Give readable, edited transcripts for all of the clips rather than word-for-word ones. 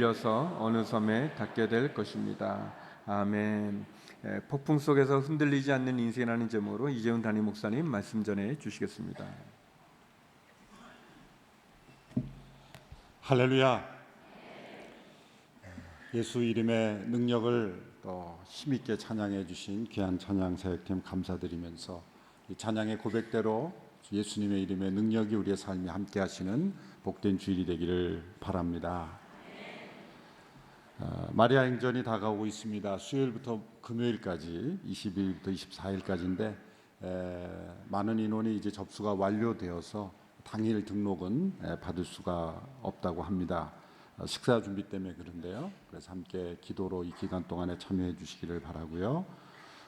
밀려서 어느 섬에 닿게 될 것입니다. 아멘. 폭풍 속에서 흔들리지 않는 인생이라는 제목으로 이재훈 담임 목사님 말씀 전해 주시겠습니다. 할렐루야. 예수 이름의 능력을 또 힘있게 찬양해 주신 귀한 찬양 사역팀 감사드리면서 이 찬양의 고백대로 예수님의 이름의 능력이 우리의 삶에 함께 하시는 복된 주일이 되기를 바랍니다. 마리아 행전이 다가오고 있습니다. 수요일부터 금요일까지 20일부터 24일까지인데 많은 인원이 이제 접수가 완료되어서 당일 등록은 받을 수가 없다고 합니다. 식사 준비 때문에 그런데요. 그래서 함께 기도로 이 기간 동안에 참여해 주시기를 바라고요.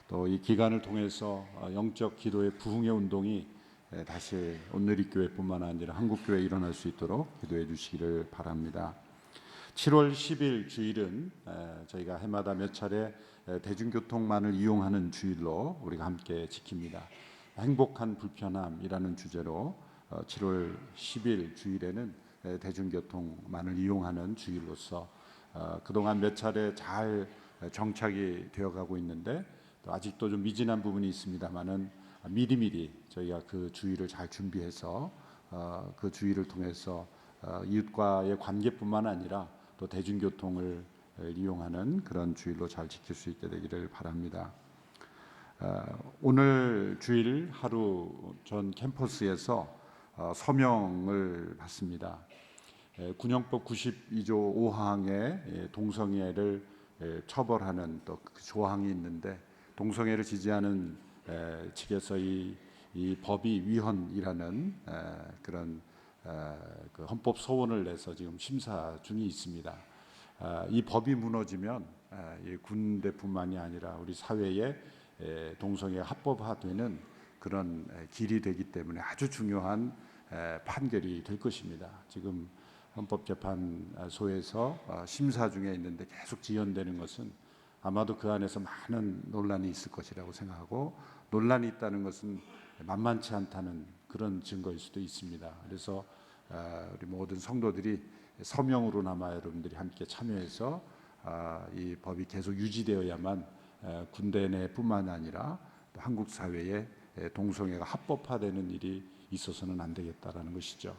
또 이 기간을 통해서 영적 기도의 부흥의 운동이 다시 온누리교회뿐만 아니라 한국교회에 일어날 수 있도록 기도해 주시기를 바랍니다. 7월 10일 주일은 저희가 해마다 몇 차례 대중교통만을 이용하는 주일로 우리가 함께 지킵니다. 행복한 불편함이라는 주제로 7월 10일 주일에는 대중교통만을 이용하는 주일로서 그동안 몇 차례 잘 정착이 되어가고 있는데 또 아직도 좀 미진한 부분이 있습니다만은 미리미리 저희가 그 주일을 잘 준비해서 그 주일을 통해서 이웃과의 관계뿐만 아니라 또 대중교통을 이용하는 그런 주일로 잘 지킬 수 있게 되기를 바랍니다. 오늘 주일 하루 전 캠퍼스에서 서명을 받습니다. 군형법 92조 5항에 동성애를 처벌하는 또 그 조항이 있는데 동성애를 지지하는 측에서 이 법이 위헌이라는 그런 그 헌법 소원을 내서 지금 심사 중에 있습니다. 이 법이 무너지면 군대뿐만이 아니라 우리 사회에 동성애가 합법화되는 그런 길이 되기 때문에 아주 중요한 판결이 될 것입니다. 지금 헌법재판소에서 심사 중에 있는데 계속 지연되는 것은 아마도 그 안에서 많은 논란이 있을 것이라고 생각하고 논란이 있다는 것은 만만치 않다는 그런 증거일 수도 있습니다. 그래서 우리 모든 성도들이 서명으로나마 여러분들이 함께 참여해서 이 법이 계속 유지되어야만 군대 내뿐만 아니라 또 한국 사회에 동성애가 합법화되는 일이 있어서는 안 되겠다라는 것이죠.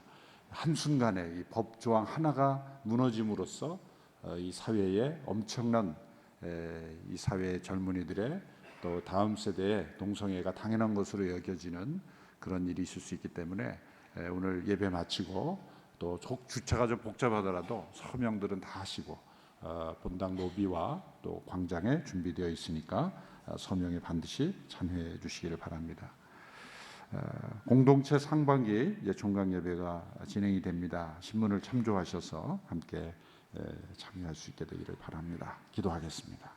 한순간에 이 법 조항 하나가 무너짐으로써 이 사회에 엄청난 이 사회의 젊은이들의 또 다음 세대의 동성애가 당연한 것으로 여겨지는 그런 일이 있을 수 있기 때문에 오늘 예배 마치고 또 주차가 좀 복잡하더라도 서명들은 다 하시고 본당 로비와 또 광장에 준비되어 있으니까 서명에 반드시 참여해 주시기를 바랍니다. 공동체 상반기 종강 예배가 진행이 됩니다. 신문을 참조하셔서 함께 참여할 수 있게 되기를 바랍니다. 기도하겠습니다.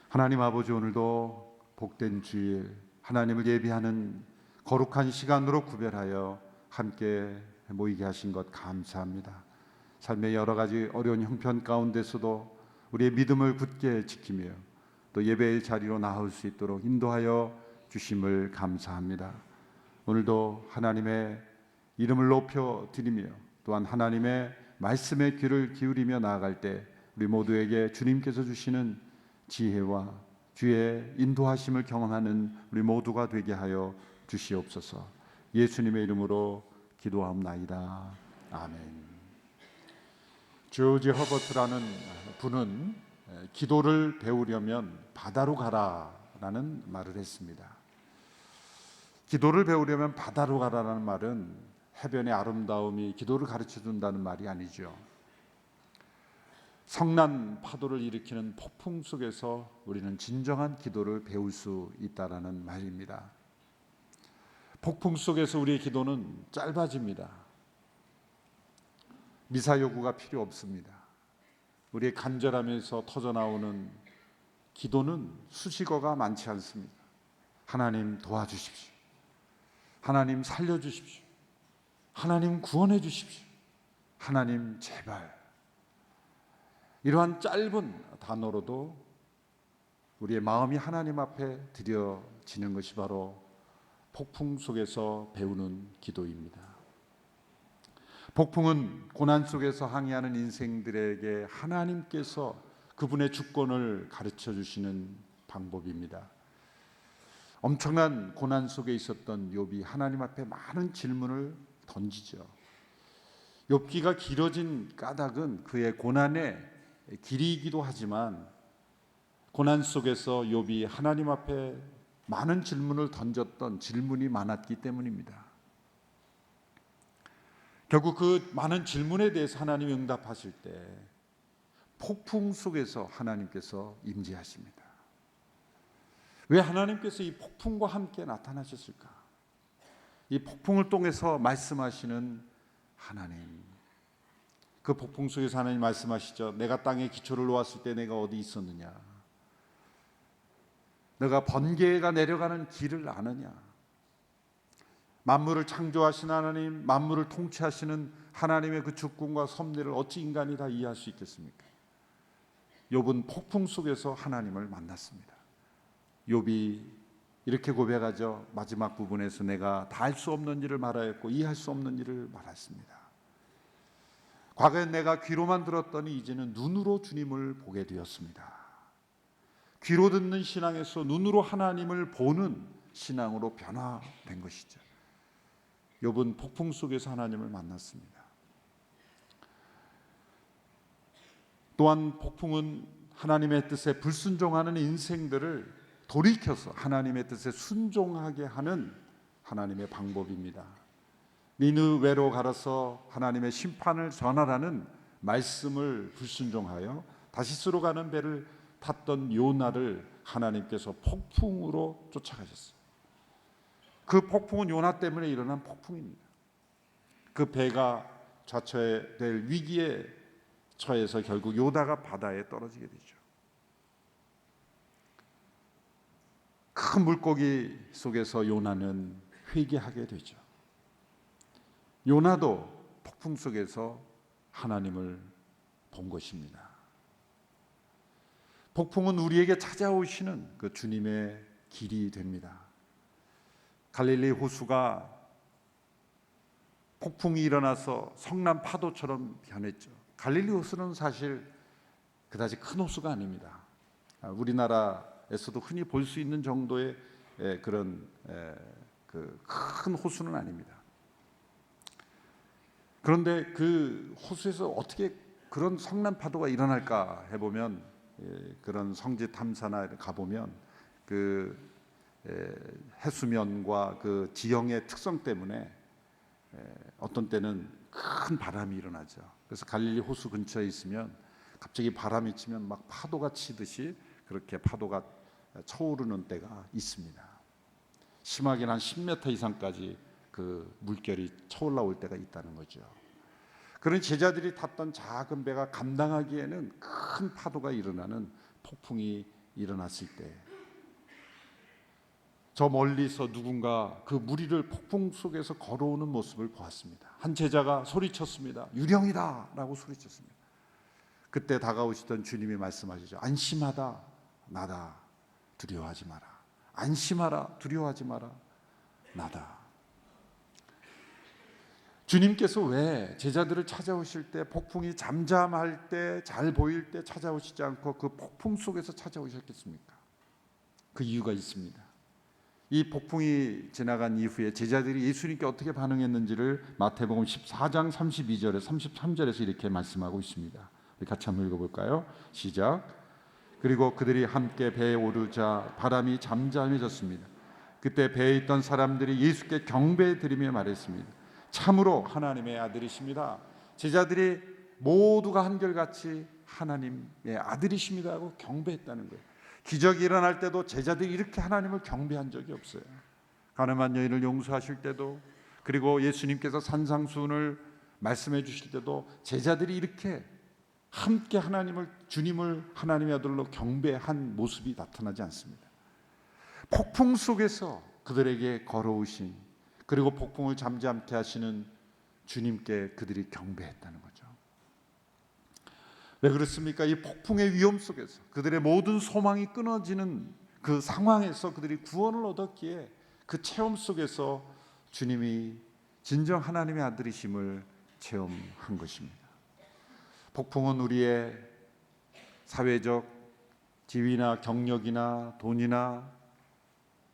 하나님 아버지, 오늘도 복된 주일 하나님을 예배하는 거룩한 시간으로 구별하여 함께 모이게 하신 것 감사합니다. 삶의 여러 가지 어려운 형편 가운데서도 우리의 믿음을 굳게 지키며 또 예배의 자리로 나올 수 있도록 인도하여 주심을 감사합니다. 오늘도 하나님의 이름을 높여 드리며 또한 하나님의 말씀에 귀를 기울이며 나아갈 때 우리 모두에게 주님께서 주시는 지혜와 주의 인도하심을 경험하는 우리 모두가 되게 하여 주시옵소서. 예수님의 이름으로 기도하옵나이다. 아멘. 조지 허버트라는 분은 기도를 배우려면 바다로 가라라는 말을 했습니다. 기도를 배우려면 바다로 가라라는 말은 해변의 아름다움이 기도를 가르쳐준다는 말이 아니죠. 성난 파도를 일으키는 폭풍 속에서 우리는 진정한 기도를 배울 수 있다라는 말입니다. 폭풍 속에서 우리의 기도는 짧아집니다. 미사 요구가 필요 없습니다. 우리의 간절함에서 터져나오는 기도는 수식어가 많지 않습니다. 하나님 도와주십시오. 하나님 살려주십시오. 하나님 구원해 주십시오. 하나님 제발. 이러한 짧은 단어로도 우리의 마음이 하나님 앞에 드려지는 것이 바로 폭풍 속에서 배우는 기도입니다. 폭풍은 고난 속에서 항해하는 인생들에게 하나님께서 그분의 주권을 가르쳐 주시는 방법입니다. 엄청난 고난 속에 있었던 욥이 하나님 앞에 많은 질문을 던지죠. 욥기가 길어진 까닭은 그의 고난의 길이이기도 하지만 고난 속에서 욥이 하나님 앞에 많은 질문을 던졌던 질문이 많았기 때문입니다. 결국 그 많은 질문에 대해서 하나님이 응답하실 때 폭풍 속에서 하나님께서 임재하십니다. 왜 하나님께서 이 폭풍과 함께 나타나셨을까? 이 폭풍을 통해서 말씀하시는 하나님, 그 폭풍 속에서 하나님 말씀하시죠. 내가 땅에 기초를 놓았을 때 내가 어디 있었느냐? 내가 번개가 내려가는 길을 아느냐? 만물을 창조하신 하나님, 만물을 통치하시는 하나님의 그 주권과 섭리를 어찌 인간이 다 이해할 수 있겠습니까? 욥은 폭풍 속에서 하나님을 만났습니다. 욥이 이렇게 고백하죠. 마지막 부분에서 내가 다 할 수 없는 일을 말하였고 이해할 수 없는 일을 말했습니다. 과거엔 내가 귀로만 들었더니 이제는 눈으로 주님을 보게 되었습니다. 귀로 듣는 신앙에서 눈으로 하나님을 보는 신앙으로 변화된 것이죠. 욥은 폭풍 속에서 하나님을 만났습니다. 또한 폭풍은 하나님의 뜻에 불순종하는 인생들을 돌이켜서 하나님의 뜻에 순종하게 하는 하나님의 방법입니다. 니느웨로 가서 하나님의 심판을 전하라는 말씀을 불순종하여 다시스로 가는 배를 탔던 요나를 하나님께서 폭풍으로 쫓아가셨어요. 그 폭풍은 요나 때문에 일어난 폭풍입니다. 그 배가 좌초될 위기에 처해서 결국 요나가 바다에 떨어지게 되죠. 큰 물고기 속에서 요나는 회개하게 되죠. 요나도 폭풍 속에서 하나님을 본 것입니다. 폭풍은 우리에게 찾아오시는 그 주님의 길이 됩니다. 갈릴리 호수가 폭풍이 일어나서 성난 파도처럼 변했죠. 갈릴리 호수는 사실 그다지 큰 호수가 아닙니다. 우리나라에서도 흔히 볼 수 있는 정도의 그런 큰 호수는 아닙니다. 그런데 그 호수에서 어떻게 그런 성난 파도가 일어날까 해보면 그런 성지 탐사나 가보면 그 해수면과 그 지형의 특성 때문에 어떤 때는 큰 바람이 일어나죠. 그래서 갈릴리 호수 근처에 있으면 갑자기 바람이 치면 막 파도가 치듯이 그렇게 파도가 쳐오르는 때가 있습니다. 심하게는 한 10m 이상까지 그 물결이 쳐올라올 때가 있다는 거죠. 그런 제자들이 탔던 작은 배가 감당하기에는 큰 파도가 일어나는 폭풍이 일어났을 때 저 멀리서 누군가 그 무리를 폭풍 속에서 걸어오는 모습을 보았습니다. 한 제자가 소리쳤습니다. 유령이다 라고 소리쳤습니다. 그때 다가오시던 주님이 말씀하시죠. 안심하다 나다 두려워하지 마라. 안심하라 두려워하지 마라 나다. 주님께서 왜 제자들을 찾아오실 때 폭풍이 잠잠할 때 잘 보일 때 찾아오시지 않고 그 폭풍 속에서 찾아오셨겠습니까? 그 이유가 있습니다. 이 폭풍이 지나간 이후에 제자들이 예수님께 어떻게 반응했는지를 마태복음 14장 32절에 33절에서 이렇게 말씀하고 있습니다. 우리 같이 한번 읽어볼까요? 시작. 그리고 그들이 함께 배에 오르자 바람이 잠잠해졌습니다. 그때 배에 있던 사람들이 예수께 경배드리며 말했습니다. 참으로 하나님의 아들이십니다. 제자들이 모두가 한결같이 하나님의 아들이십니다 하고 경배했다는 거예요. 기적이 일어날 때도 제자들이 이렇게 하나님을 경배한 적이 없어요. 가늠한 여인을 용서하실 때도, 그리고 예수님께서 산상수훈을 말씀해 주실 때도 제자들이 이렇게 함께 하나님을, 주님을 하나님의 아들로 경배한 모습이 나타나지 않습니다. 폭풍 속에서 그들에게 걸어오신, 그리고 폭풍을 잠잠케 하시는 주님께 그들이 경배했다는 거죠. 왜 그렇습니까? 이 폭풍의 위험 속에서 그들의 모든 소망이 끊어지는 그 상황에서 그들이 구원을 얻었기에 그 체험 속에서 주님이 진정 하나님의 아들이심을 체험한 것입니다. 폭풍은 우리의 사회적 지위나 경력이나 돈이나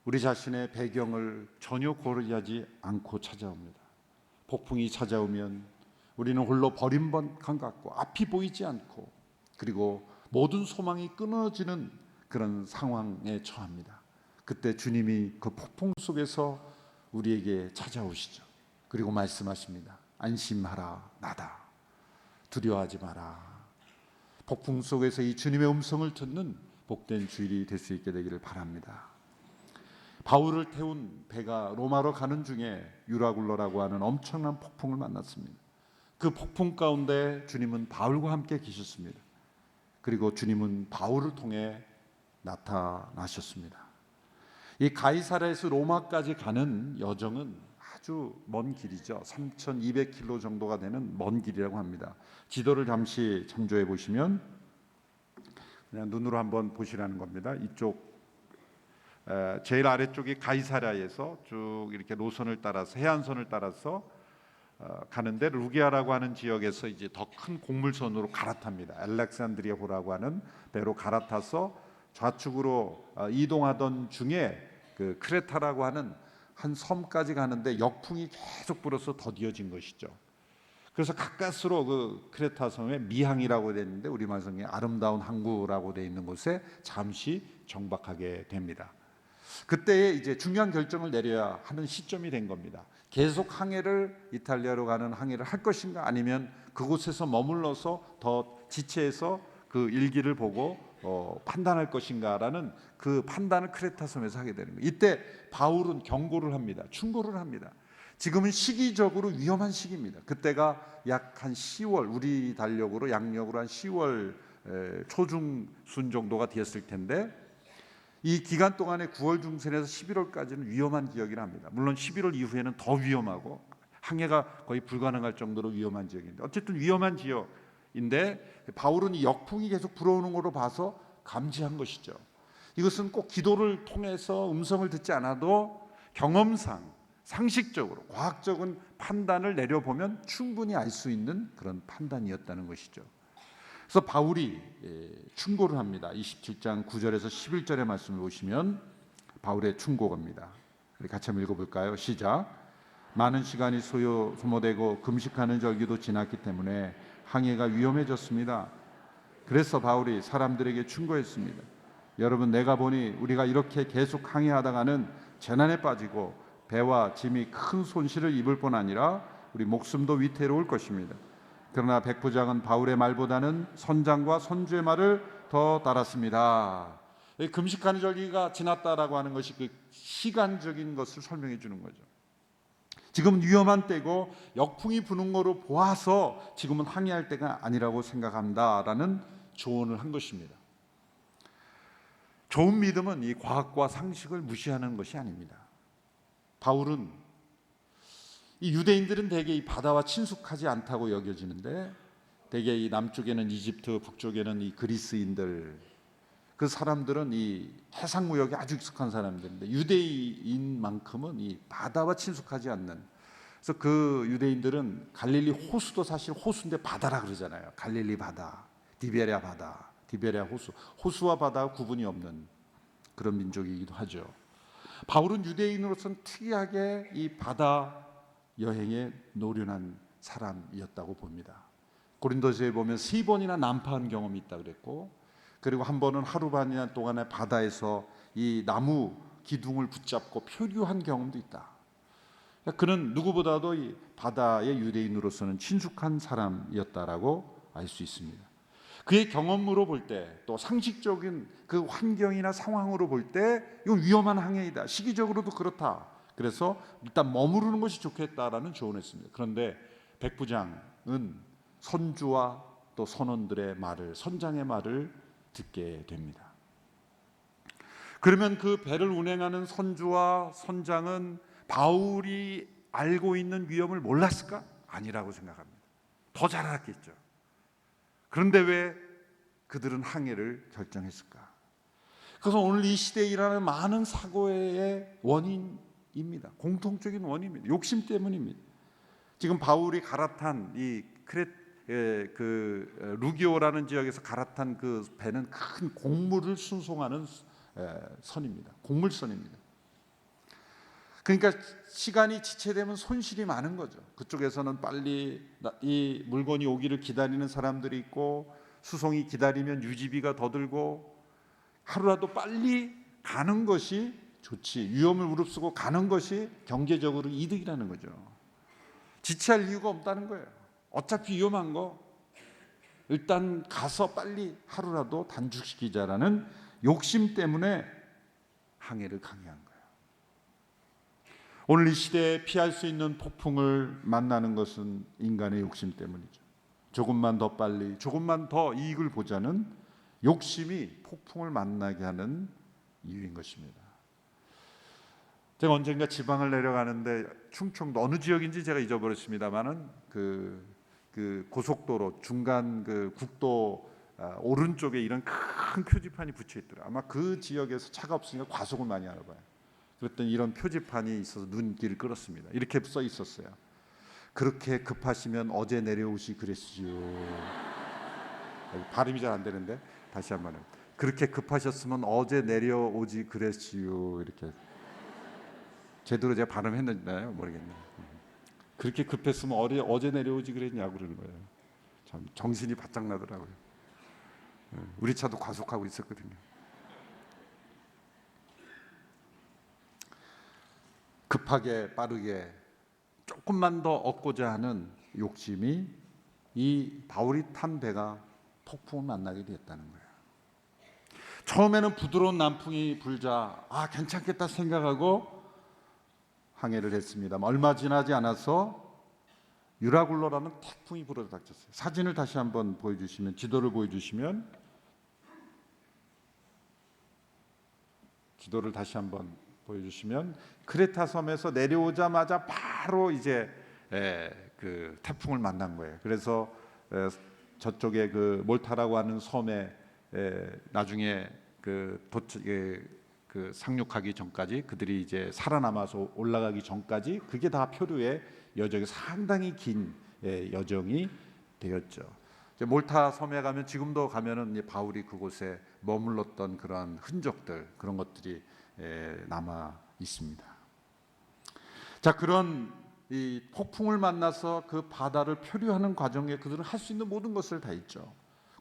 우리 자신의 배경을 전혀 고려하지 않고 찾아옵니다. 폭풍이 찾아오면 우리는 홀로 버림받은 같고 앞이 보이지 않고 그리고 모든 소망이 끊어지는 그런 상황에 처합니다. 그때 주님이 그 폭풍 속에서 우리에게 찾아오시죠. 그리고 말씀하십니다. 안심하라, 나다. 두려워하지 마라. 폭풍 속에서 이 주님의 음성을 듣는 복된 주일이 될 수 있게 되기를 바랍니다. 바울을 태운 배가 로마로 가는 중에 유라굴로라고 하는 엄청난 폭풍을 만났습니다. 그 폭풍 가운데 주님은 바울과 함께 계셨습니다. 그리고 주님은 바울을 통해 나타나셨습니다. 이 가이사랴에서 로마까지 가는 여정은 아주 먼 길이죠. 3,200km 정도가 되는 먼 길이라고 합니다. 지도를 잠시 참조해 보시면 그냥 눈으로 한번 보시라는 겁니다. 이쪽 제일 아래쪽이 가이사랴에서 쭉 이렇게 노선을 따라서 해안선을 따라서 가는데 루기아라고 하는 지역에서 이제 더 큰 곡물선으로 갈아탑니다. 알렉산드리아호라고 하는 배로 갈아타서 좌측으로 이동하던 중에 그 크레타라고 하는 한 섬까지 가는데 역풍이 계속 불어서 더디어진 것이죠. 그래서 가까스로 그 크레타 섬에 미항이라고 되어 있는데 우리말 성경에 아름다운 항구라고 되어 있는 곳에 잠시 정박하게 됩니다. 그때에 이제 중요한 결정을 내려야 하는 시점이 된 겁니다. 계속 항해를 이탈리아로 가는 항해를 할 것인가 아니면 그곳에서 머물러서 더 지체해서 그 일기를 보고 판단할 것인가라는 그 판단을 크레타 섬에서 하게 되는 거예요. 이때 바울은 경고를 합니다. 충고를 합니다. 지금은 시기적으로 위험한 시기입니다. 그때가 약 한 10월 우리 달력으로 양력으로 한 10월 초중순 정도가 되었을 텐데 이 기간 동안에 9월 중순에서 11월까지는 위험한 기억이라 합니다. 물론 11월 이후에는 더 위험하고 항해가 거의 불가능할 정도로 위험한 지역인데 어쨌든 위험한 지역인데 바울은 이 역풍이 계속 불어오는 걸로 봐서 감지한 것이죠. 이것은 꼭 기도를 통해서 음성을 듣지 않아도 경험상 상식적으로 과학적인 판단을 내려보면 충분히 알 수 있는 그런 판단이었다는 것이죠. 그래서 바울이 충고를 합니다. 27장 9절에서 11절의 말씀을 보시면 바울의 충고입니다. 우리 같이 한번 읽어볼까요? 시작. 많은 시간이 소모되고 금식하는 절기도 지났기 때문에 항해가 위험해졌습니다. 그래서 바울이 사람들에게 충고했습니다. 여러분, 내가 보니 우리가 이렇게 계속 항해하다가는 재난에 빠지고 배와 짐이 큰 손실을 입을 뿐 아니라 우리 목숨도 위태로울 것입니다. 그러나 백부장은 바울의 말보다는 선장과 선주의 말을 더 따랐습니다. 금식하는 절기가 지났다라고 하는 것이 그 시간적인 것을 설명해 주는 거죠. 지금은 위험한 때고 역풍이 부는 거로 보아서 지금은 항해할 때가 아니라고 생각한다라는 조언을 한 것입니다. 좋은 믿음은 이 과학과 상식을 무시하는 것이 아닙니다. 바울은 이 유대인들은 대개 이 바다와 친숙하지 않다고 여겨지는데 대개 이 남쪽에는 이집트, 북쪽에는 이 그리스인들 그 사람들은 이 해상 무역에 아주 익숙한 사람들인데 유대인만큼은 이 바다와 친숙하지 않는 그래서 그 유대인들은 갈릴리 호수도 사실 호수인데 바다라 그러잖아요. 갈릴리 바다, 디베랴 바다, 디베랴 호수, 호수와 바다와 구분이 없는 그런 민족이기도 하죠. 바울은 유대인으로서는 특이하게 이 바다 여행에 노련한 사람이었다고 봅니다. 고린도서에 보면 3번이나 난파한 경험이 있다 그랬고 그리고 한 번은 하루 반이나 동안에 바다에서 이 나무 기둥을 붙잡고 표류한 경험도 있다. 그는 누구보다도 이 바다의 유대인으로서는 친숙한 사람이었다라고 알 수 있습니다. 그의 경험으로 볼 때 또 상식적인 그 환경이나 상황으로 볼 때 이건 위험한 항해이다. 시기적으로도 그렇다. 그래서 일단 머무르는 것이 좋겠다라는 조언을 했습니다. 그런데 백부장은 선주와 또 선원들의 말을 선장의 말을 듣게 됩니다. 그러면 그 배를 운행하는 선주와 선장은 바울이 알고 있는 위험을 몰랐을까? 아니라고 생각합니다. 더 잘 알았겠죠. 그런데 왜 그들은 항해를 결정했을까? 그래서 오늘 이 시대에 일어나는 많은 사고의 원인입니다. 공통적인 원인입니다. 욕심 때문입니다. 지금 바울이 갈아탄 이 루기오라는 지역에서 갈아탄 그 배는 큰 곡물을 순송하는 선입니다. 곡물선입니다. 그러니까 시간이 지체되면 손실이 많은 거죠. 그쪽에서는 빨리 이 물건이 오기를 기다리는 사람들이 있고, 수송이 기다리면 유지비가 더 들고, 하루라도 빨리 가는 것이 좋지, 위험을 무릅쓰고 가는 것이 경제적으로 이득이라는 거죠. 지체할 이유가 없다는 거예요. 어차피 위험한 거 일단 가서 빨리 하루라도 단축시키자라는 욕심 때문에 항해를 강요한 거예요. 오늘 이 시대에 피할 수 있는 폭풍을 만나는 것은 인간의 욕심 때문이죠. 조금만 더 빨리, 조금만 더 이익을 보자는 욕심이 폭풍을 만나게 하는 이유인 것입니다. 제가 언젠가 지방을 내려가는데 충청도 어느 지역인지 제가 잊어버렸습니다만은 그 고속도로 중간 그 국도 오른쪽에 이런 큰 표지판이 붙여 있더라. 아마 그 지역에서 차가 없으니까 과속을 많이 하나 봐요. 그랬더니 이런 표지판이 있어서 눈길을 끌었습니다. 이렇게 써 있었어요. 그렇게 급하시면 어제 내려오시 그랬지요. 발음이 잘 안 되는데 다시 한번 해요. 그렇게 급하셨으면 어제 내려오지 그랬지요. 이렇게 제대로 제가 발음했나요? 모르겠네요. 그렇게 급했으면 어제 내려오지 그랬냐고 그러는 거예요. 참 정신이 바짝 나더라고요. 우리 차도 과속하고 있었거든요. 급하게 빠르게 조금만 더 얻고자 하는 욕심이 이 바울이 탄 배가 폭풍을 만나게 됐다는 거예요. 처음에는 부드러운 남풍이 불자 괜찮겠다 생각하고 항해를 했습니다만 얼마 지나지 않아서 유라굴로라는 태풍이 불어닥쳤어요. 사진을 다시 한번 보여주시면, 지도를 보여주시면, 지도를 다시 한번 보여주시면, 크레타 섬에서 내려오자마자 바로 이제 그 태풍을 만난 거예요. 그래서 저쪽에 그 몰타라고 하는 섬에 나중에 그 상륙하기 전까지, 그들이 이제 살아남아서 올라가기 전까지 그게 다 표류의 여정이 상당히 긴 여정이 되었죠. 이제 몰타 섬에 가면, 지금도 가면은 이제 바울이 그곳에 머물렀던 그러한 흔적들, 그런 것들이 남아 있습니다. 자, 그런 이 폭풍을 만나서 그 바다를 표류하는 과정에 그들은 할 수 있는 모든 것을 다 했죠.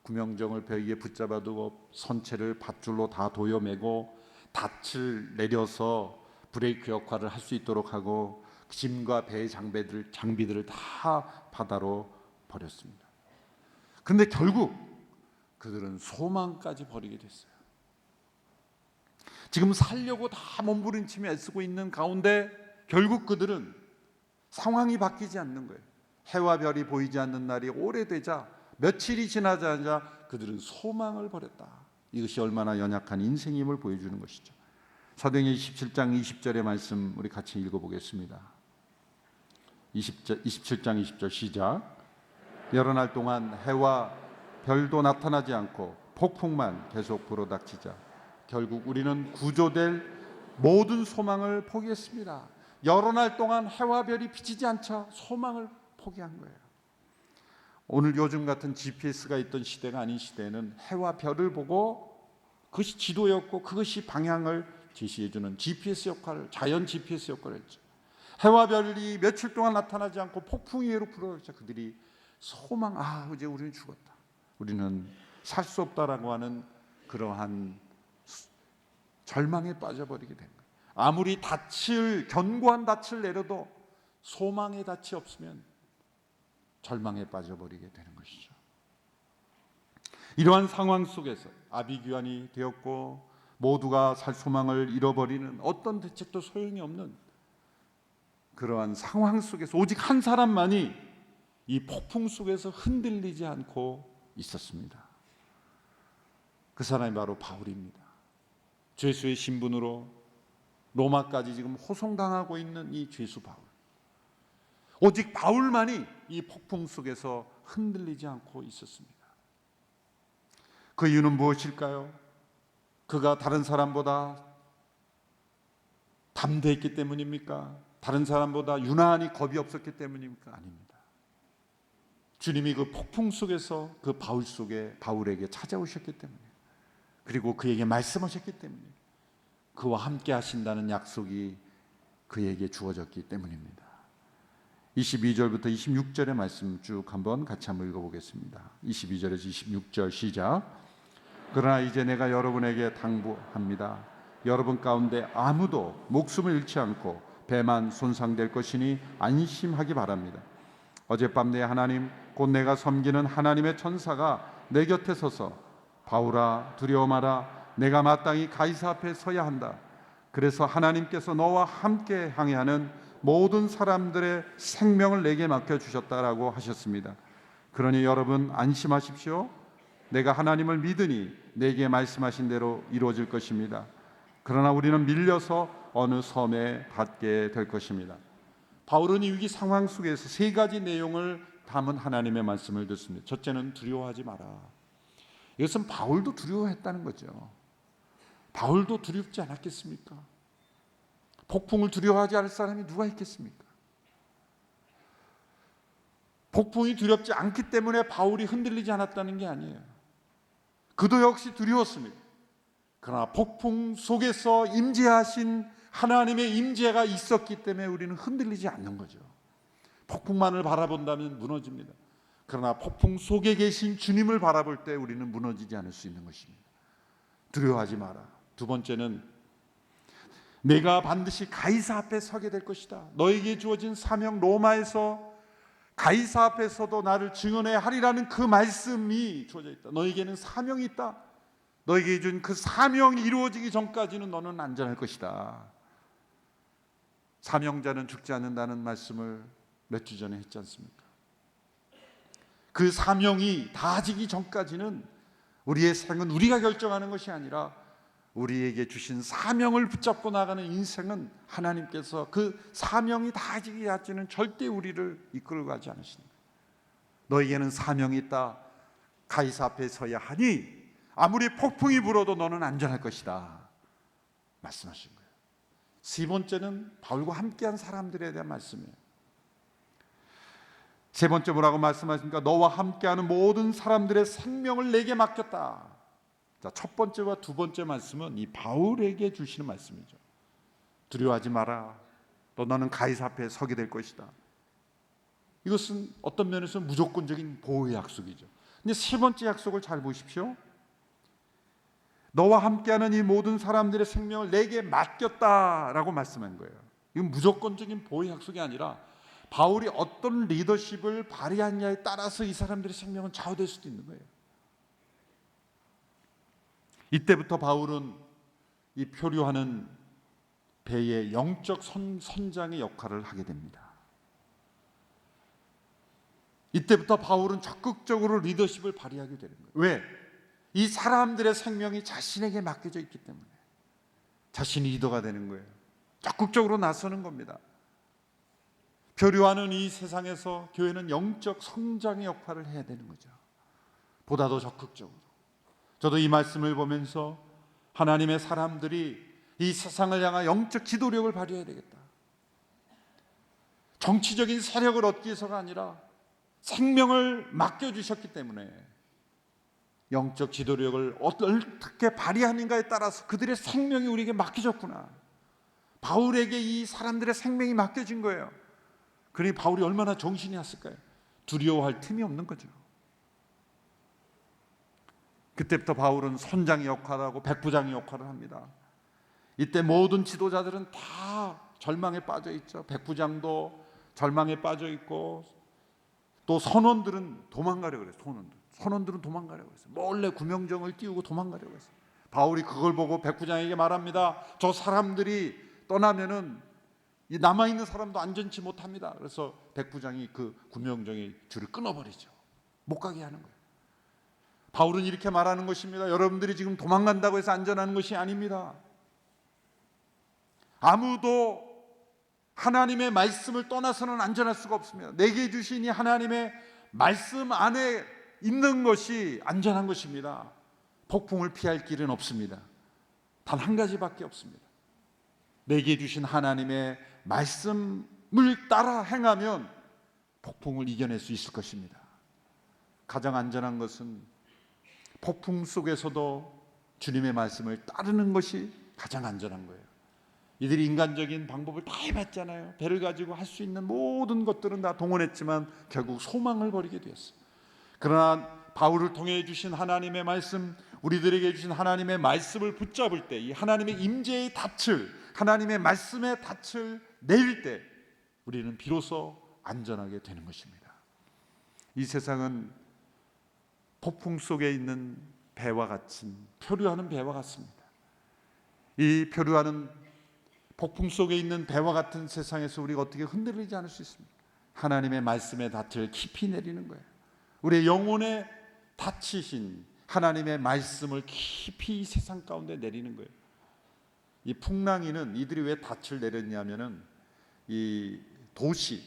구명정을 배 위에 붙잡아두고 선체를 밧줄로 다 도여매고 닻을 내려서 브레이크 역할을 할 수 있도록 하고, 짐과 배의 장비들을 다 바다로 버렸습니다. 그런데 결국 그들은 소망까지 버리게 됐어요. 지금 살려고 다 몸부림치며 애쓰고 있는 가운데 결국 그들은 상황이 바뀌지 않는 거예요. 해와 별이 보이지 않는 날이 오래되자, 며칠이 지나자마자 그들은 소망을 버렸다. 이것이 얼마나 연약한 인생임을 보여주는 것이죠. 사도행전 27장 20절의 말씀 우리 같이 읽어보겠습니다. 27장 20절 시작. 여러 날 동안 해와 별도 나타나지 않고 폭풍만 계속 불어닥치자 결국 우리는 구조될 모든 소망을 포기했습니다. 여러 날 동안 해와 별이 비치지 않자 소망을 포기한 거예요. 오늘 요즘 같은 GPS가 있던 시대가 아닌 시대에는 해와 별을 보고 그것이 지도였고 그것이 방향을 제시해주는 GPS 역할을, 자연 GPS 역할을 했죠. 해와 별이 며칠 동안 나타나지 않고 폭풍이 외로 불어닥쳐 그들이 소망, 이제 우리는 죽었다, 우리는 살 수 없다라고 하는 그러한 절망에 빠져버리게 된 거예요. 아무리 견고한 닻을 내려도 소망의 닻이 없으면 절망에 빠져버리게 되는 것이죠. 이러한 상황 속에서 아비규환이 되었고 모두가 살 소망을 잃어버리는, 어떤 대책도 소용이 없는 그러한 상황 속에서 오직 한 사람만이 이 폭풍 속에서 흔들리지 않고 있었습니다. 그 사람이 바로 바울입니다. 죄수의 신분으로 로마까지 지금 호송당하고 있는 이 죄수 바울. 오직 바울만이 이 폭풍 속에서 흔들리지 않고 있었습니다. 그 이유는 무엇일까요? 그가 다른 사람보다 담대했기 때문입니까? 다른 사람보다 유난히 겁이 없었기 때문입니까? 아닙니다. 주님이 그 폭풍 속에서 그 바울에게 찾아오셨기 때문에, 그리고 그에게 말씀하셨기 때문에, 그와 함께 하신다는 약속이 그에게 주어졌기 때문입니다. 22절부터 26절의 말씀 쭉 한번 같이 한번 읽어보겠습니다. 22절에서 26절 시작. 그러나 이제 내가 여러분에게 당부합니다. 여러분 가운데 아무도 목숨을 잃지 않고 배만 손상될 것이니 안심하기 바랍니다. 어젯밤 내 하나님 곧 내가 섬기는 하나님의 천사가 내 곁에 서서 바울아 두려워 마라. 내가 마땅히 가이사 앞에 서야 한다. 그래서 하나님께서 너와 함께 항해하는 모든 사람들의 생명을 내게 맡겨주셨다라고 하셨습니다. 그러니 여러분 안심하십시오. 내가 하나님을 믿으니 내게 말씀하신 대로 이루어질 것입니다. 그러나 우리는 밀려서 어느 섬에 닿게 될 것입니다. 바울은 이 위기 상황 속에서 세 가지 내용을 담은 하나님의 말씀을 듣습니다. 첫째는 두려워하지 마라. 이것은 바울도 두려워했다는 거죠. 바울도 두렵지 않았겠습니까? 폭풍을 두려워하지 않을 사람이 누가 있겠습니까? 폭풍이 두렵지 않기 때문에 바울이 흔들리지 않았다는 게 아니에요. 그도 역시 두려웠습니다. 그러나 폭풍 속에서 임재하신 하나님의 임재가 있었기 때문에 우리는 흔들리지 않는 거죠. 폭풍만을 바라본다면 무너집니다. 그러나 폭풍 속에 계신 주님을 바라볼 때 우리는 무너지지 않을 수 있는 것입니다. 두려워하지 마라. 두 번째는 내가 반드시 가이사 앞에 서게 될 것이다. 너에게 주어진 사명, 로마에서 가이사 앞에서도 나를 증언해야 하리라는 그 말씀이 주어져 있다. 너에게는 사명이 있다. 너에게 준 그 사명이 이루어지기 전까지는 너는 안전할 것이다. 사명자는 죽지 않는다는 말씀을 몇 주 전에 했지 않습니까? 그 사명이 다지기 전까지는 우리의 생은 우리가 결정하는 것이 아니라 우리에게 주신 사명을 붙잡고 나가는 인생은 하나님께서 그 사명이 다지기 전까지는 절대 우리를 이끌어 가지 않으신다. 너에게는 사명이 있다. 가이사 앞에 서야 하니 아무리 폭풍이 불어도 너는 안전할 것이다. 말씀하신 거예요. 세 번째는 바울과 함께한 사람들에 대한 말씀이에요. 세 번째 뭐라고 말씀하십니까? 너와 함께하는 모든 사람들의 생명을 내게 맡겼다. 자, 첫 번째와 두 번째 말씀은 이 바울에게 주시는 말씀이죠. 두려워하지 마라. 또 너는 가이사 앞에 서게 될 것이다. 이것은 어떤 면에서 무조건적인 보호의 약속이죠. 근데 세 번째 약속을 잘 보십시오. 너와 함께하는 이 모든 사람들의 생명을 내게 맡겼다라고 말씀한 거예요. 이건 무조건적인 보호의 약속이 아니라 바울이 어떤 리더십을 발휘하느냐에 따라서 이 사람들의 생명은 좌우될 수도 있는 거예요. 이때부터 바울은 이 표류하는 배의 영적 선장의 역할을 하게 됩니다. 이때부터 바울은 적극적으로 리더십을 발휘하게 되는 거예요. 왜? 이 사람들의 생명이 자신에게 맡겨져 있기 때문에 자신이 리더가 되는 거예요. 적극적으로 나서는 겁니다. 표류하는 이 세상에서 교회는 영적 성장의 역할을 해야 되는 거죠. 보다 더 적극적으로. 저도 이 말씀을 보면서 하나님의 사람들이 이 세상을 향한 영적 지도력을 발휘해야 되겠다. 정치적인 세력을 얻기 위해서가 아니라 생명을 맡겨주셨기 때문에 영적 지도력을 어떻게 발휘하는가에 따라서 그들의 생명이 우리에게 맡겨졌구나. 바울에게 이 사람들의 생명이 맡겨진 거예요. 그러니 바울이 얼마나 정신이 났을까요? 두려워할 틈이 없는 거죠. 그때부터 바울은 선장의 역할을 하고 백부장의 역할을 합니다. 이때 모든 지도자들은 다 절망에 빠져 있죠. 백부장도 절망에 빠져 있고 또 선원들은 도망가려고 그랬어요. 선원들은 도망가려고 했어요. 몰래 구명정을 띄우고 도망가려고 했어요. 바울이 그걸 보고 백부장에게 말합니다. 저 사람들이 떠나면은 이 남아있는 사람도 안전치 못합니다. 그래서 백부장이 그 구명정의 줄을 끊어버리죠. 못 가게 하는 거예요. 바울은 이렇게 말하는 것입니다. 여러분들이 지금 도망간다고 해서 안전한 것이 아닙니다. 아무도 하나님의 말씀을 떠나서는 안전할 수가 없습니다. 내게 주신 이 하나님의 말씀 안에 있는 것이 안전한 것입니다. 폭풍을 피할 길은 없습니다. 단 한 가지밖에 없습니다. 내게 주신 하나님의 말씀을 따라 행하면 폭풍을 이겨낼 수 있을 것입니다. 가장 안전한 것은 폭풍 속에서도 주님의 말씀을 따르는 것이 가장 안전한 거예요. 이들이 인간적인 방법을 다 해봤잖아요. 배를 가지고 할 수 있는 모든 것들은 다 동원했지만 결국 소망을 버리게 되었어요. 그러나 바울을 통해 주신 하나님의 말씀, 우리들에게 주신 하나님의 말씀을 붙잡을 때, 이 하나님의 임재의 닻을, 하나님의 말씀의 닻을 내릴 때 우리는 비로소 안전하게 되는 것입니다. 이 세상은 폭풍 속에 있는 배와 같은, 표류하는 배와 같습니다. 이 표류하는 폭풍 속에 있는 배와 같은 세상에서 우리가 어떻게 흔들리지 않을 수 있습니까? 하나님의 말씀의 닻을 깊이 내리는 거예요. 우리의 영혼의 닻이신 하나님의 말씀을 깊이 세상 가운데 내리는 거예요. 이 풍랑이는 이들이 왜 닻을 내렸냐면은 이 도시,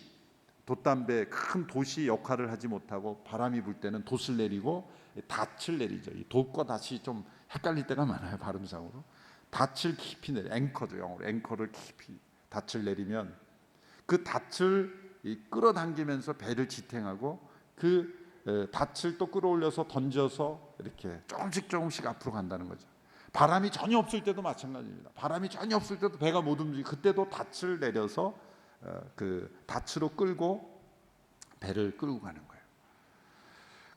돛담배 큰 도시 역할을 하지 못하고 바람이 불 때는 돛을 내리고 닻을 내리죠. 이 돛과 닻이 좀 헷갈릴 때가 많아요, 발음상으로. 닻을 깊이 내려, 앵커죠, 영어로 앵커를 깊이 닻을 내리면 그 닻을 끌어당기면서 배를 지탱하고 그 닻을 또 끌어올려서 던져서 이렇게 조금씩 앞으로 간다는 거죠. 바람이 전혀 없을 때도 마찬가지입니다. 바람이 전혀 없을 때도 배가 못 움직이고 그때도 닻을 내려서 그 닻으로 끌고 배를 끌고 가는 거예요.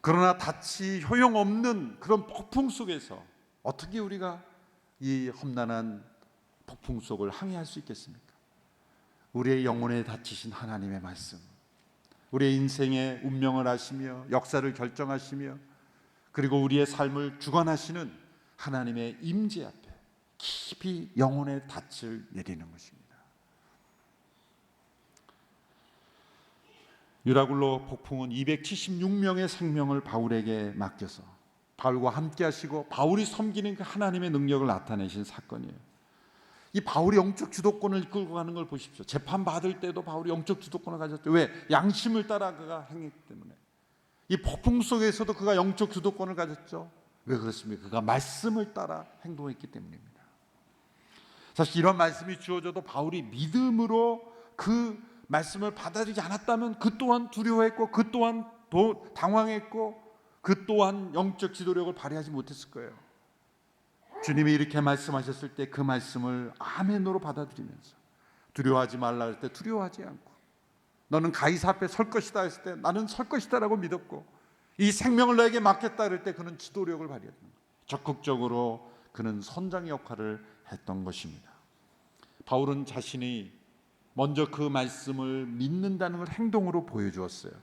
그러나 닻이 효용없는 그런 폭풍 속에서 어떻게 우리가 이 험난한 폭풍 속을 항해할 수 있겠습니까? 우리의 영혼에 닫히신 하나님의 말씀, 우리의 인생의 운명을 아시며 역사를 결정하시며 그리고 우리의 삶을 주관하시는 하나님의 임재 앞에 깊이 영혼의 닻을 내리는 것입니다. 유라굴로 폭풍은 276명의 생명을 바울에게 맡겨서 바울과 함께 하시고 바울이 섬기는 그 하나님의 능력을 나타내신 사건이에요. 이 바울이 영적 주도권을 이끌고 가는 걸 보십시오. 재판 받을 때도 바울이 영적 주도권을 가졌죠. 왜? 양심을 따라 그가 행했기 때문에. 이 폭풍 속에서도 그가 영적 주도권을 가졌죠. 왜 그렇습니까? 그가 말씀을 따라 행동했기 때문입니다. 사실 이런 말씀이 주어져도 바울이 믿음으로 그 말씀을 받아들이지 않았다면 그 또한 두려워했고 그 또한 당황했고 그 또한 영적 지도력을 발휘하지 못했을 거예요. 주님이 이렇게 말씀하셨을 때 그 말씀을 아멘으로 받아들이면서 두려워하지 말라 할 때 두려워하지 않고 너는 가이사 앞에 설 것이다 했을 때 나는 설 것이다라고 믿었고 이 생명을 너에게 맡겼다 할 때 그는 지도력을 발휘했던 거예요. 적극적으로 그는 선장 역할을 했던 것입니다. 바울은 자신이 먼저 그 말씀을 믿는다는 걸 행동으로 보여주었어요.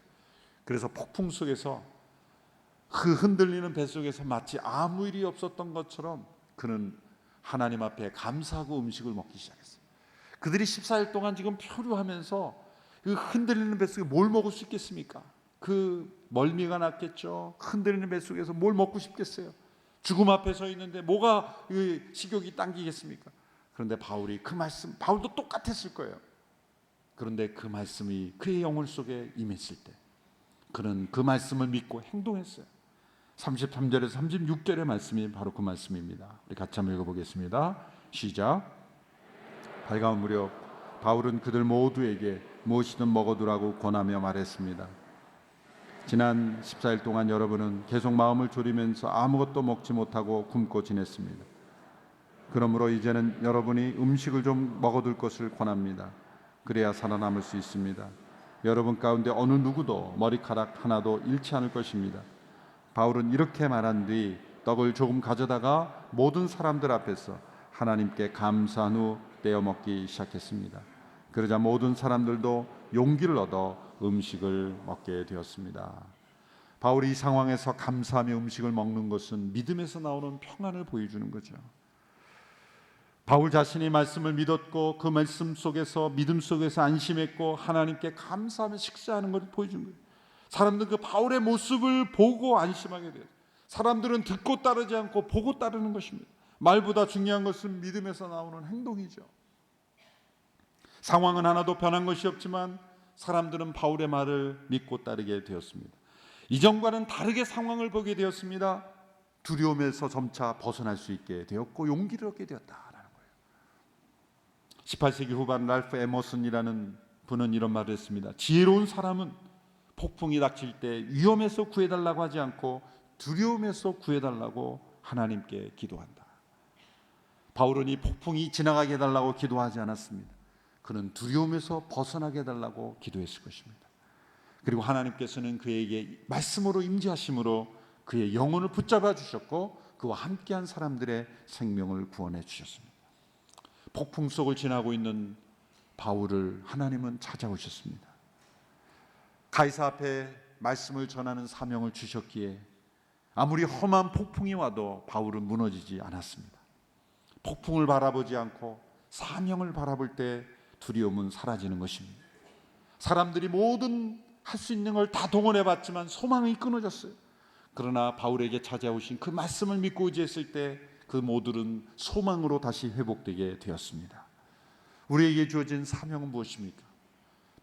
그래서 폭풍 속에서 그 흔들리는 배 속에서 마치 아무 일이 없었던 것처럼 그는 하나님 앞에 감사하고 음식을 먹기 시작했어요. 그들이 14일 동안 지금 표류하면서 그 흔들리는 배 속에 뭘 먹을 수 있겠습니까? 그 멀미가 났겠죠. 흔들리는 배 속에서 뭘 먹고 싶겠어요? 죽음 앞에 서 있는데 뭐가 식욕이 당기겠습니까? 그런데 바울이 그 말씀, 바울도 똑같았을 거예요. 그런데 그 말씀이 그의 영혼 속에 임했을 때 그는 그 말씀을 믿고 행동했어요. 33절에서 36절의 말씀이 바로 그 말씀입니다. 우리 같이 한번 읽어보겠습니다. 시작. 밝아온 무렵 바울은 그들 모두에게 무엇이든 먹어두라고 권하며 말했습니다. 지난 14일 동안 여러분은 계속 마음을 졸이면서 아무것도 먹지 못하고 굶고 지냈습니다. 그러므로 이제는 여러분이 음식을 좀 먹어둘 것을 권합니다. 그래야 살아남을 수 있습니다. 여러분 가운데 어느 누구도 머리카락 하나도 잃지 않을 것입니다. 바울은 이렇게 말한 뒤 떡을 조금 가져다가 모든 사람들 앞에서 하나님께 감사한 후 떼어 먹기 시작했습니다. 그러자 모든 사람들도 용기를 얻어 음식을 먹게 되었습니다. 바울이 이 상황에서 감사하며 음식을 먹는 것은 믿음에서 나오는 평안을 보여주는 거죠. 바울 자신이 말씀을 믿었고 그 말씀 속에서 믿음 속에서 안심했고 하나님께 감사하며 식사하는 것을 보여준 거예요. 사람들은 그 바울의 모습을 보고 안심하게 돼요. 사람들은 듣고 따르지 않고 보고 따르는 것입니다. 말보다 중요한 것은 믿음에서 나오는 행동이죠. 상황은 하나도 변한 것이 없지만 사람들은 바울의 말을 믿고 따르게 되었습니다. 이전과는 다르게 상황을 보게 되었습니다. 두려움에서 점차 벗어날 수 있게 되었고 용기를 얻게 되었다라는 거예요. 18세기 후반 랄프 에머슨이라는 분은 이런 말을 했습니다. 지혜로운 사람은 폭풍이 닥칠 때 위험에서 구해달라고 하지 않고 두려움에서 구해달라고 하나님께 기도한다. 바울은 이 폭풍이 지나가게 해달라고 기도하지 않았습니다. 그는 두려움에서 벗어나게 해달라고 기도했을 것입니다. 그리고 하나님께서는 그에게 말씀으로 임재하심으로 그의 영혼을 붙잡아 주셨고 그와 함께한 사람들의 생명을 구원해 주셨습니다. 폭풍 속을 지나고 있는 바울을 하나님은 찾아오셨습니다. 가이사 앞에 말씀을 전하는 사명을 주셨기에 아무리 험한 폭풍이 와도 바울은 무너지지 않았습니다. 폭풍을 바라보지 않고 사명을 바라볼 때 두려움은 사라지는 것입니다. 사람들이 모든 할 수 있는 걸 다 동원해 봤지만 소망이 끊어졌어요. 그러나 바울에게 찾아오신 그 말씀을 믿고 의지했을 때 그 모두는 소망으로 다시 회복되게 되었습니다. 우리에게 주어진 사명은 무엇입니까?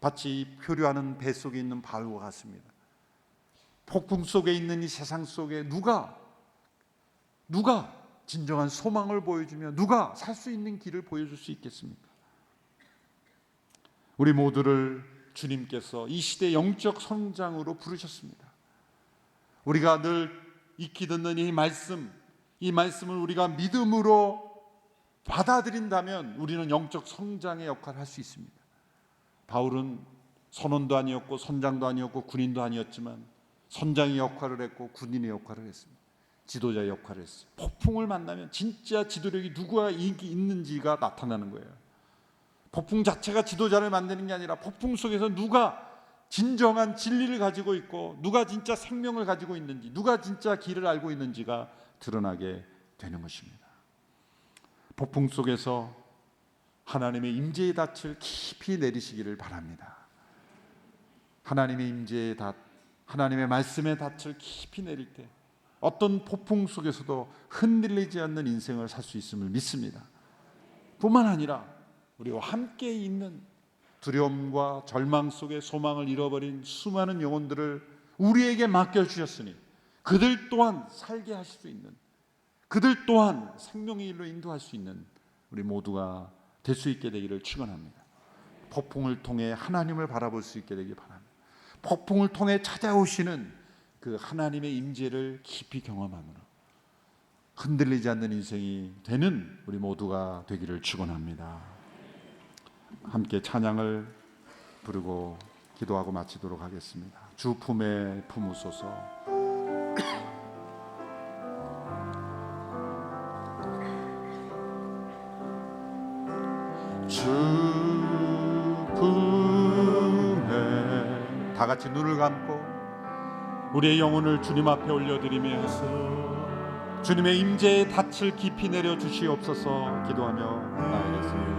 마치 표류하는 배 속에 있는 바울과 같습니다. 폭풍 속에 있는 이 세상 속에 누가 진정한 소망을 보여주며 누가 살 수 있는 길을 보여줄 수 있겠습니까? 우리 모두를 주님께서 이 시대 영적 성장으로 부르셨습니다. 우리가 늘 익히 듣는 이 말씀을 우리가 믿음으로 받아들인다면 우리는 영적 성장의 역할을 할 수 있습니다. 바울은 선원도 아니었고 선장도 아니었고 군인도 아니었지만 선장의 역할을 했고 군인의 역할을 했습니다. 지도자의 역할을 했어요. 폭풍을 만나면 진짜 지도력이 누구가 있는지가 나타나는 거예요. 폭풍 자체가 지도자를 만드는 게 아니라 폭풍 속에서 누가 진정한 진리를 가지고 있고 누가 진짜 생명을 가지고 있는지 누가 진짜 길을 알고 있는지가 드러나게 되는 것입니다. 폭풍 속에서 하나님의 임재의 닻을 깊이 내리시기를 바랍니다. 하나님의 임재의 닻, 하나님의 말씀의 닻을 깊이 내릴 때 어떤 폭풍 속에서도 흔들리지 않는 인생을 살 수 있음을 믿습니다. 뿐만 아니라 우리와 함께 있는 두려움과 절망 속에 소망을 잃어버린 수많은 영혼들을 우리에게 맡겨주셨으니 그들 또한 살게 하실 수 있는, 그들 또한 생명의 일로 인도할 수 있는 우리 모두가 될 수 있게 되기를 축원합니다. 폭풍을 통해 하나님을 바라볼 수 있게 되길 바랍니다. 폭풍을 통해 찾아오시는 그 하나님의 임재를 깊이 경험함으로 흔들리지 않는 인생이 되는 우리 모두가 되기를 축원합니다. 함께 찬양을 부르고 기도하고 마치도록 하겠습니다. 주 품에 품으소서. 주 품에 다 같이 눈을 감고 우리의 영혼을 주님 앞에 올려드리며 주님의 임재의 닻을 깊이 내려 주시옵소서 기도하며 나아가겠습니다.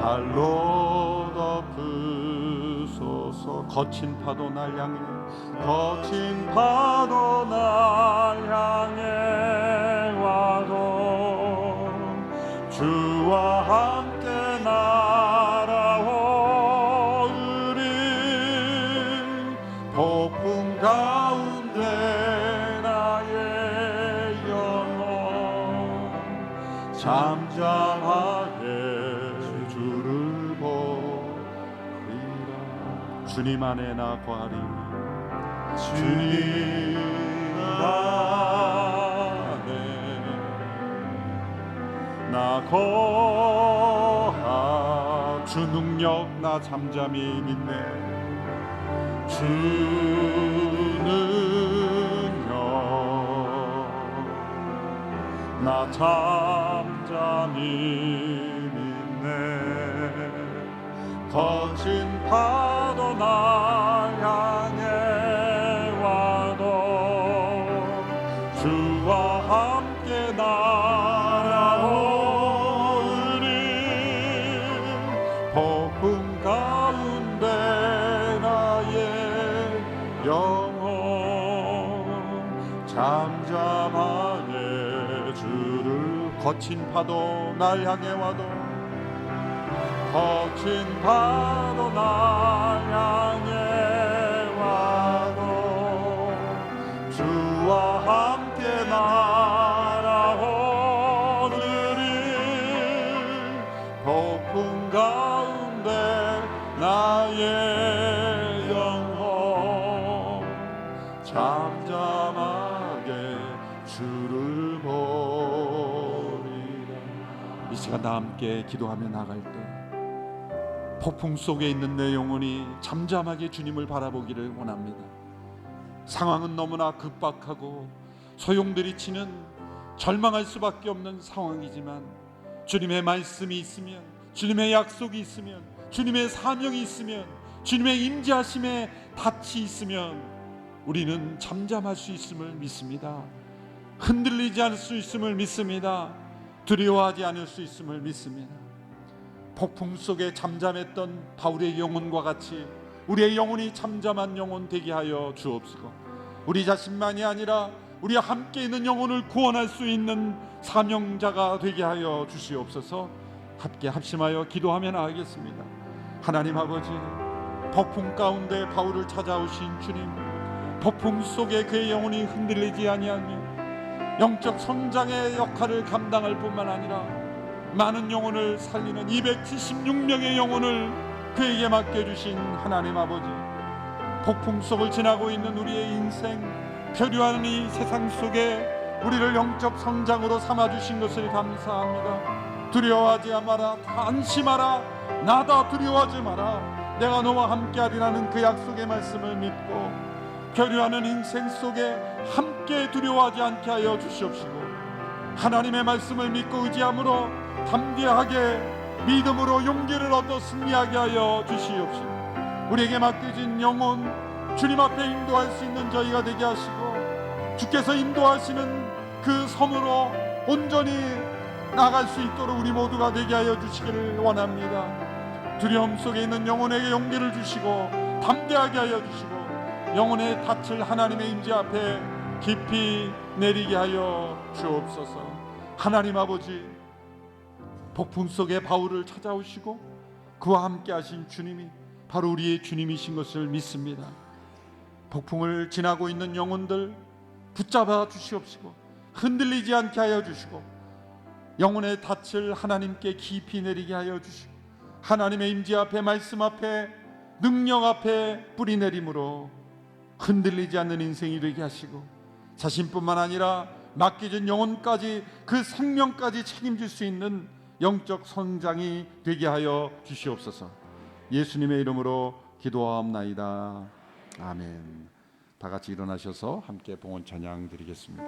발로 덮으소서. 거친 파도 날 향해 와도 주와 함께 날아오으리. 폭풍 가운데 나의 영혼 잠잠하게 주님 안에 나 거하리. 주님 안에 나 거하. 주 능력 나 잠잠히 믿네. 주 능력 나 잠잠히 믿네. 거친 파도 날 향해 와도 주와 함께 날아오으리. 폭풍 가운데 나의 영혼 잠잠하게 주를. 거친 파도 날 향해 와도 거친 파도 날 향해 와도 주와 함께 날아 잠잠하게 주를 보리라. 이 시간 다 함께 기도하며 나갈 때 폭풍 속에 있는 내 영혼이 잠잠하게 주님을 바라보기를 원합니다. 상황은 너무나 급박하고 소용돌이치는 절망할 수밖에 없는 상황이지만 주님의 말씀이 있으면, 주님의 약속이 있으면, 주님의 사명이 있으면, 주님의 임재하심에 닻이 있으면 우리는 잠잠할 수 있음을 믿습니다. 흔들리지 않을 수 있음을 믿습니다. 두려워하지 않을 수 있음을 믿습니다. 폭풍 속에 잠잠했던 바울의 영혼과 같이 우리의 영혼이 잠잠한 영혼 되게 하여 주옵시고, 우리 자신만이 아니라 우리 함께 있는 영혼을 구원할 수 있는 사명자가 되게 하여 주시옵소서. 함께 합심하여 기도하며 나가겠습니다. 하나님 아버지, 폭풍 가운데 바울을 찾아오신 주님, 폭풍 속에 그의 영혼이 흔들리지 아니하며 영적 성장의 역할을 감당할 뿐만 아니라 많은 영혼을 살리는 276명의 영혼을 그에게 맡겨주신 하나님 아버지, 폭풍 속을 지나고 있는 우리의 인생, 표류하는 이 세상 속에 우리를 영적 성장으로 삼아주신 것을 감사합니다. 두려워하지 마라, 안심하라, 나다 두려워하지 마라, 내가 너와 함께하리라는 그 약속의 말씀을 믿고 표류하는 인생 속에 함께 두려워하지 않게 하여 주시옵시고, 하나님의 말씀을 믿고 의지함으로 담대하게 믿음으로 용기를 얻어 승리하게 하여 주시옵시고, 우리에게 맡겨진 영혼 주님 앞에 인도할 수 있는 저희가 되게 하시고, 주께서 인도하시는 그 섬으로 온전히 나갈 수 있도록 우리 모두가 되게 하여 주시기를 원합니다. 두려움 속에 있는 영혼에게 용기를 주시고 담대하게 하여 주시고, 영혼의 닻을 하나님의 임재 앞에 깊이 내리게 하여 주옵소서. 하나님 아버지, 폭풍 속에 바울을 찾아오시고 그와 함께 하신 주님이 바로 우리의 주님이신 것을 믿습니다. 폭풍을 지나고 있는 영혼들 붙잡아 주시옵시고 흔들리지 않게 하여 주시고, 영혼의 닻을 하나님께 깊이 내리게 하여 주시고, 하나님의 임재 앞에, 말씀 앞에, 능력 앞에 뿌리 내림으로 흔들리지 않는 인생이 되게 하시고, 자신뿐만 아니라 맡겨진 영혼까지, 그 생명까지 책임질 수 있는 영적 성장이 되게 하여 주시옵소서. 예수님의 이름으로 기도하옵나이다. 아멘. 다 같이 일어나셔서 함께 봉헌 찬양 드리겠습니다.